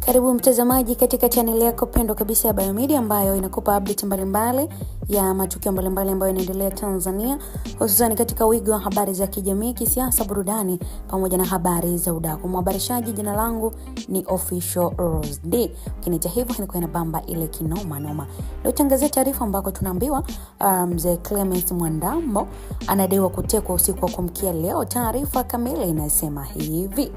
Karibu mtazamaji katika channel yako pendwa kabisa ya Biomedia ambayo inakupa update mbalimbali ya matukio mbalimbali ambayo yanaendelea Tanzania, hususan katika wigo wa habari za kijamii, kisiasa, burudani pamoja na habari za udaku. Mhabarishaji jina langu ni Official Rose D. Ukiniita hivyo niko na bamba ile kinoma noma. Leo tangazia taarifa ambako tunaambiwa mzee Clement Mwandambo anadaiwa kutekwa usiku wa kumkia leo. Taarifa kamili inasema hivi.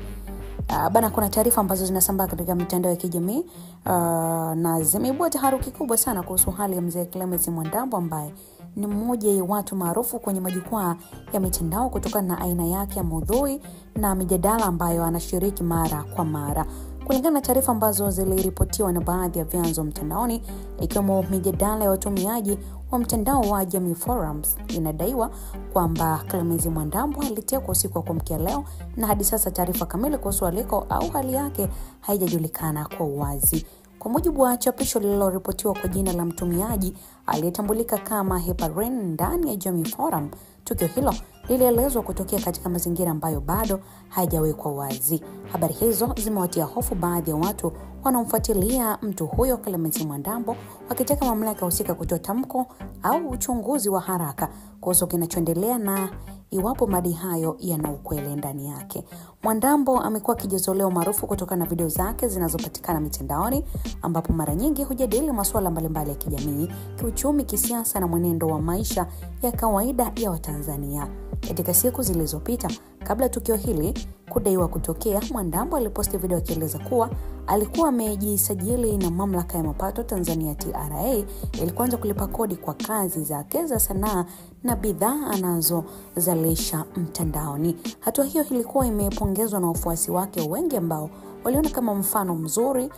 Bana, kuna taarifa ambazo zinasambaa katika mitandao ya kijamii na zimeibua taharuki kubwa sana kuhusu hali ya mzee Clement Mwandambo ambaye ni mmoja ya watu maarufu kwenye majukwaa ya mitandao kutokana na aina yake ya maudhui na mijadala ambayo anashiriki mara kwa mara. Kulingana na taarifa ambazo ziliripotiwa na baadhi ya vyanzo mtandaoni, ikiwemo mijadala ya watumiaji wa mtandao wa Jamii Forums, inadaiwa kwamba Clement Mwandambo alitekwa usiku wa kumkia leo, na hadi sasa taarifa kamili kuhusu aliko au hali yake haijajulikana kwa uwazi. Kwa mujibu wa chapisho lililoripotiwa kwa jina la mtumiaji aliyetambulika kama Heparin ndani ya Jamii Forum, tukio hilo lilielezwa kutokea katika mazingira ambayo bado hayajawekwa wazi. Habari hizo zimewatia hofu baadhi ya watu wanaomfuatilia mtu huyo Clement Mwandambo, wakitaka mamlaka husika kutoa tamko au uchunguzi wa haraka kuhusu kinachoendelea na iwapo madai hayo yana ukweli ndani yake. Mwandambo amekuwa kijizoleo maarufu kutokana na video zake zinazopatikana mitandaoni, ambapo mara nyingi hujadili masuala mbalimbali ya kijamii, kiuchumi, kisiasa na mwenendo wa maisha ya kawaida ya Watanzania. Katika siku zilizopita, kabla tukio hili kudaiwa kutokea, Mwandambo aliposti video akieleza kuwa alikuwa amejisajili na mamlaka ya mapato Tanzania TRA ili kuanza kulipa kodi kwa kazi zake za sanaa na bidhaa anazozalisha mtandaoni. Hatua hiyo ilikuwa imepongezwa na wafuasi wake wengi ambao waliona kama mfano mzuri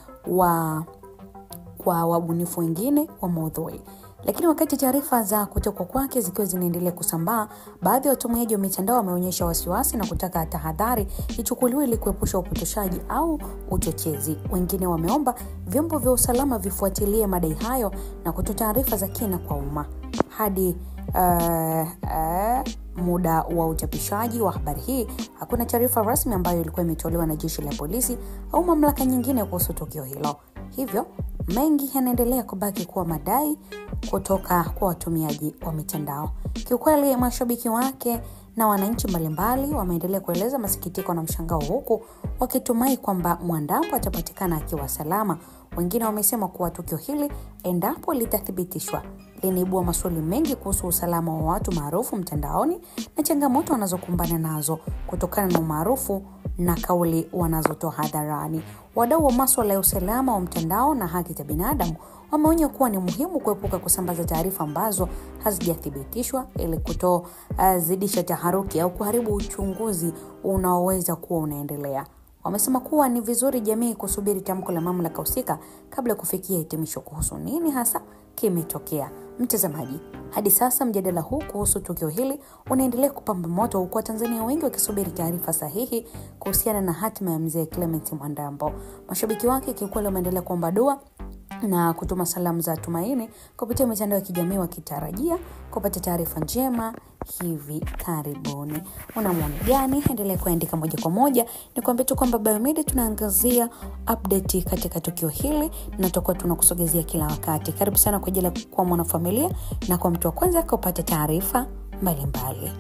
kwa wabunifu wengine wa maudhui. Lakini wakati taarifa za kutekwa kwake zikiwa zinaendelea kusambaa, baadhi ya watumiaji wa mitandao wameonyesha wasiwasi na kutaka tahadhari ichukuliwe ili kuepusha upotoshaji au uchochezi. Wengine wameomba vyombo vya usalama vifuatilie madai hayo na kutoa taarifa za kina kwa umma. Hadi muda wa uchapishaji wa habari hii, hakuna taarifa rasmi ambayo ilikuwa imetolewa na jeshi la polisi au mamlaka nyingine kuhusu tukio hilo. Hivyo mengi yanaendelea kubaki kuwa madai kutoka kwa watumiaji wa mitandao. Kiukweli, mashabiki wake na wananchi mbalimbali wameendelea kueleza masikitiko na mshangao, huku wakitumai kwamba Mwandambo atapatikana akiwa salama. Wengine wamesema kuwa tukio hili, endapo litathibitishwa, linaibua maswali mengi kuhusu usalama wa watu maarufu mtandaoni na changamoto wanazokumbana nazo kutokana na umaarufu na kauli wanazotoa hadharani. Wadau wa masuala ya usalama wa mtandao na haki za binadamu wameonya kuwa ni muhimu kuepuka kusambaza taarifa ambazo hazijathibitishwa ili kutozidisha taharuki au kuharibu uchunguzi unaoweza kuwa unaendelea. Wamesema kuwa ni vizuri jamii kusubiri tamko la mamlaka husika kabla kufikia hitimisho kuhusu nini hasa kimetokea. Mtazamaji, hadi sasa mjadala huu kuhusu tukio hili unaendelea kupamba moto, huku Tanzania wengi wakisubiri taarifa sahihi kuhusiana na hatima ya mzee Clement Mwandambo. Mashabiki wake kiukweli wameendelea kuomba dua na kutuma salamu za tumaini kupitia mitandao ya kijamii wakitarajia kupata taarifa njema hivi karibuni. Unamwona gani? Endelea kuandika moja kwa moja. Nikwambie tu kwamba Biomedia tunaangazia update katika tukio hili na tutakuwa tunakusogezea kila wakati. Karibu sana kwa ajili ya kuwa mwanafamilia na kwa mtu wa kwanza kupata taarifa mbalimbali.